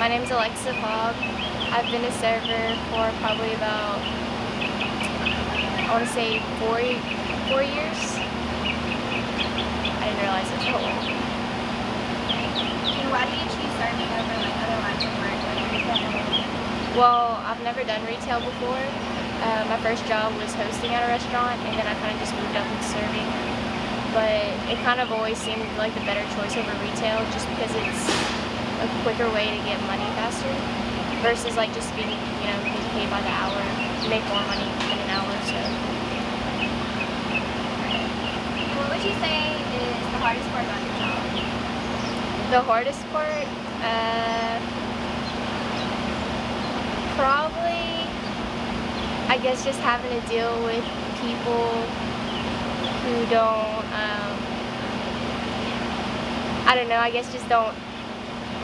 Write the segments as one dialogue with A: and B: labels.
A: My name's Alexa Fogg. I've been a server for probably about, I want to say 4 years. I didn't realize it's so long.
B: And why do you choose serving over like other lines of work, like retail?
A: Well, I've never done retail before. My first job was hosting at a restaurant, and then I kind of just moved up into serving. But it kind of always seemed like the better choice over retail, just because it's a quicker way to get money faster, versus like just being, being paid by the hour. You make more money in an hour, so.
B: What would you say is the hardest part about your job?
A: The hardest part, probably, I guess, just having to deal with people who don't, I don't know, I guess just don't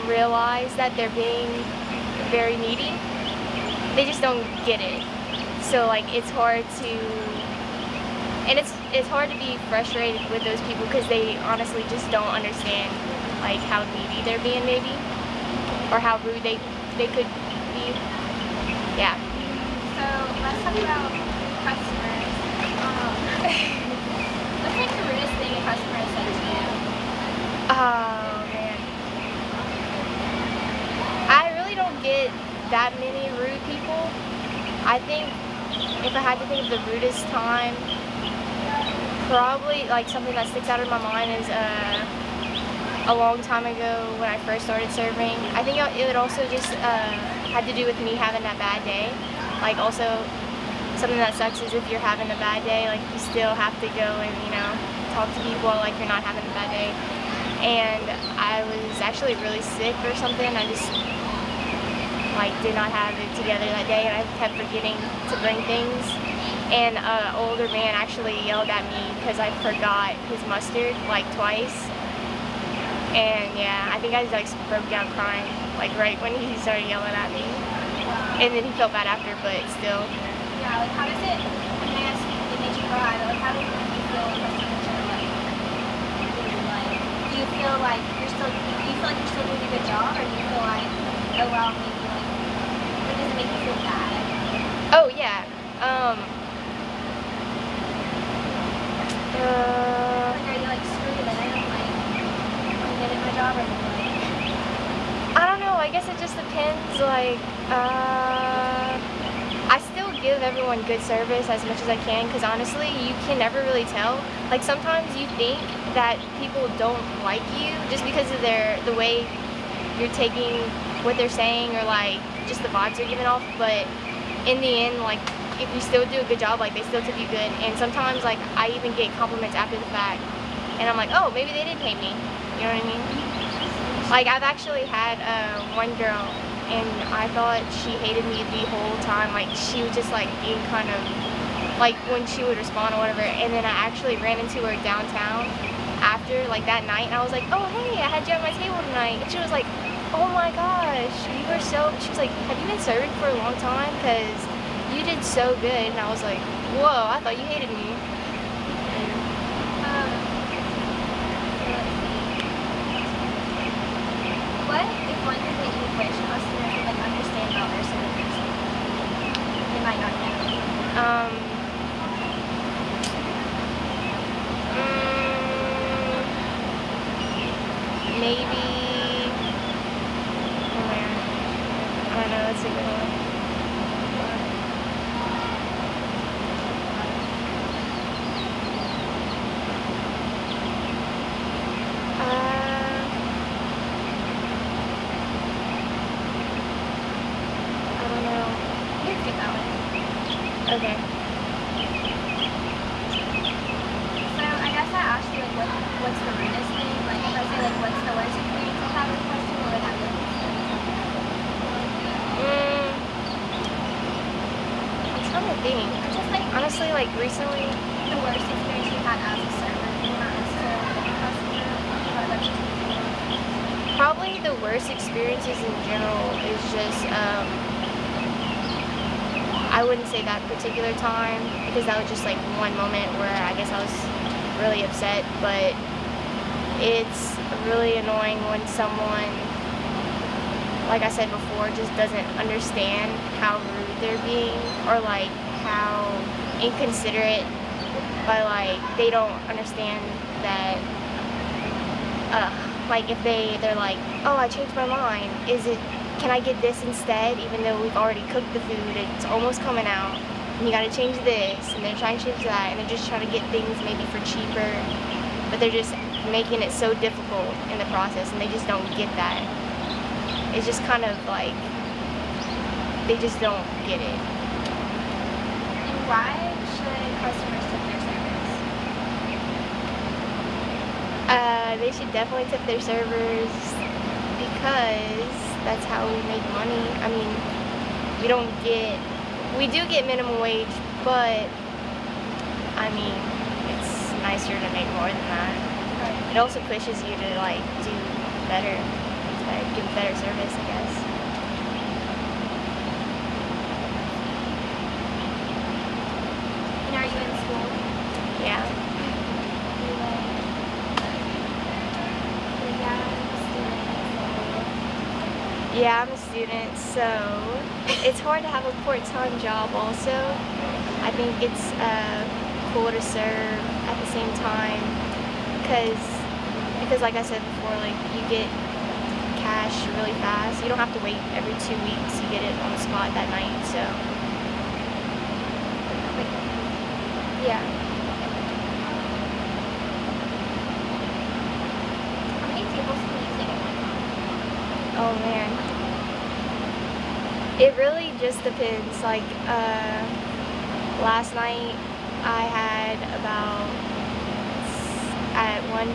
A: realize that they're being very needy. They just don't get it. So like it's hard to, and it's hard to be frustrated with those people because they honestly just don't understand like how needy they're being maybe, or how rude they could be. Yeah.
B: So let's talk about customers. What's like the rudest thing a customer has said to you?
A: Oh man, I really don't get that many rude people. I think if I had to think of the rudest time, probably like something that sticks out in my mind is a long time ago when I first started serving. I think it also just had to do with me having that bad day. Like also something that sucks is if you're having a bad day, like you still have to go and talk to people like you're not having a bad day. And I was actually really sick or something. I just like did not have it together that day, and I kept forgetting to bring things. And an older man actually yelled at me because I forgot his mustard like twice. And yeah, I think I just like broke down crying like right when he started yelling at me. And then he felt bad after, but still.
B: Yeah, like how does it, when they ask you, it made you cry, but like how do you feel when customers are like, do you feel like you're still doing a good job, or do you feel like, oh wow, maybe like, or does it make you feel bad?
A: Oh yeah.
B: Like are you like screw them, like I'm good at my job, or like?
A: I don't know, I guess it just depends. Like, I still give everyone good service as much as I can, because honestly, you can never really tell. Like sometimes you think that people don't like you just because of the way you're taking what they're saying, or like just the vibes they're giving off. But in the end, like if you still do a good job, like they still tip you good. And sometimes like I even get compliments after the fact, and I'm like, oh, maybe they didn't hate me. You know what I mean? Like I've actually had one girl, and I thought she hated me the whole time. Like she was just like being kind of like when she would respond or whatever. And then I actually ran into her downtown after like that night, and I was like, oh hey, I had you at my table tonight. And she was like, oh my gosh, you were so. She was like, have you been serving for a long time? Because you did so good. And I was like, whoa, I thought you hated me.
B: What if one thing that you wish customers would like understand about their service? They might not know.
A: Maybe. Oh man, I don't know. That's a good one. I don't know.
B: Let's get that one.
A: Okay.
B: So I guess I asked you like what's the rudest thing? Like if I say like what's the worst experience you've had with a customer, what would that be?
A: I'm trying to think.
B: Just like
A: Honestly, like recently,
B: the worst experience you've had as a server, not necessarily with a customer, but like just
A: probably the worst experiences in general is just, I wouldn't say that particular time, because that was just like one moment where I guess I was really upset, but it's really annoying when someone like I said before, just doesn't understand how rude they're being, or like how inconsiderate, but like they don't understand that like if they're like, oh, I changed my mind, can I get this instead, even though we've already cooked the food, it's almost coming out, and you gotta change this, and they're trying to change that, and they're just trying to get things maybe for cheaper, but they're just making it so difficult in the process, and they just don't get that. It's just kind of like, they just don't get it.
B: And why should customers tip their servers?
A: They should definitely tip their servers because that's how we make money. I mean, we do get minimum wage, but I mean, it's nicer to make more than that. It also pushes you to like do better, to give better service, I guess.
B: And are you in school?
A: Yeah. Yeah, I'm a student, so it's hard to have a part-time job also. I think it's cool to serve at the same time because like I said before, like you get cash really fast. You don't have to wait every 2 weeks. You get it on the spot that night, so yeah.
B: How many tables can you take at one time?
A: Oh man. It really just depends. Like last night I had about at one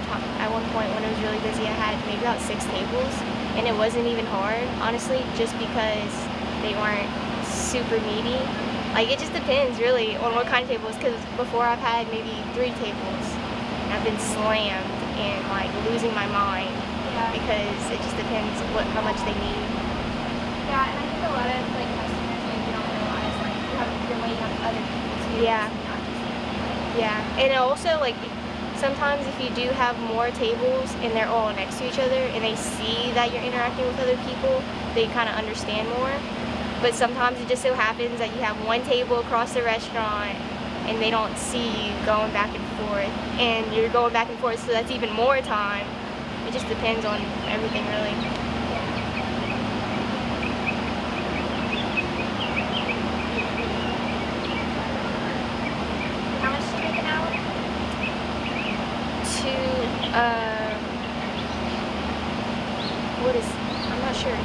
A: point when it was really busy I had maybe about 6 tables, and it wasn't even hard, honestly, just because they weren't super meaty. Like it just depends really on what kind of tables, because before I've had maybe 3 tables and I've been slammed and like losing my mind.
B: Yeah.
A: Because it just depends how much they need.
B: Yeah, and I think a lot of like customers maybe don't realize like you're waiting on other people too.
A: Yeah.
B: Not just them.
A: Yeah, and also like sometimes if you do have more tables and they're all next to each other and they see that you're interacting with other people, they kind of understand more. But sometimes it just so happens that you have one table across the restaurant and they don't see you going back and forth, and you're going back and forth, so that's even more time. It just depends on everything, really.
B: How much do you make an hour?
A: I'm not sure,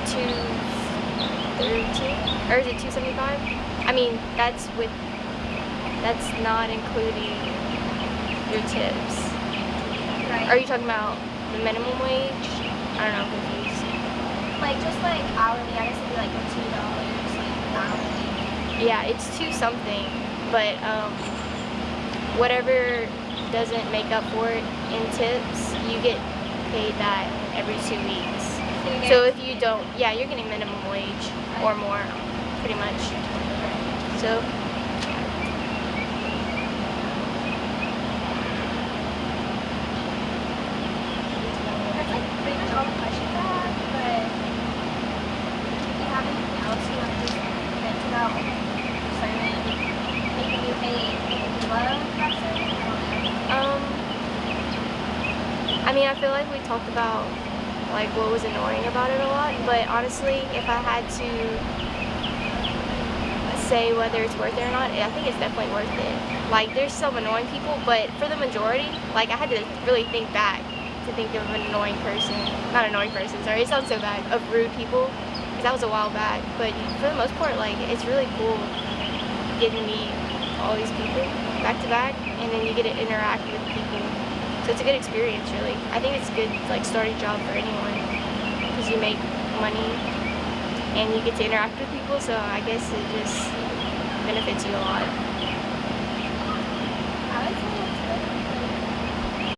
A: 213? Or is it 275? I mean, that's not including your tips.
B: Right.
A: Are you talking about the minimum wage? I don't know, I'm confused.
B: Like just like hourly, I guess it'd be like $2 like hourly.
A: Yeah, it's 2 something, but whatever doesn't make up for it in tips, you get paid that every 2 weeks. So if you don't, yeah, you're getting minimum wage or more, pretty much. So
B: That's like pretty much all the questions I have, but if you have anything else you want to just vent about serving, making you hate, making you love that serving?
A: I mean, I feel like we talked about like what was annoying about it a lot, but honestly, if I had to say whether it's worth it or not, I think it's definitely worth it. Like, there's some annoying people, but for the majority, like, I had to really think back to think of an annoying person, not annoying person, sorry, it sounds so bad, of rude people, because that was a while back, but for the most part, like, it's really cool getting to meet all these people back to back, and then you get to interact with people. So it's a good experience, really. I think it's a good, like, starting job for anyone, because you make money and you get to interact with people, so I guess it just benefits you a lot.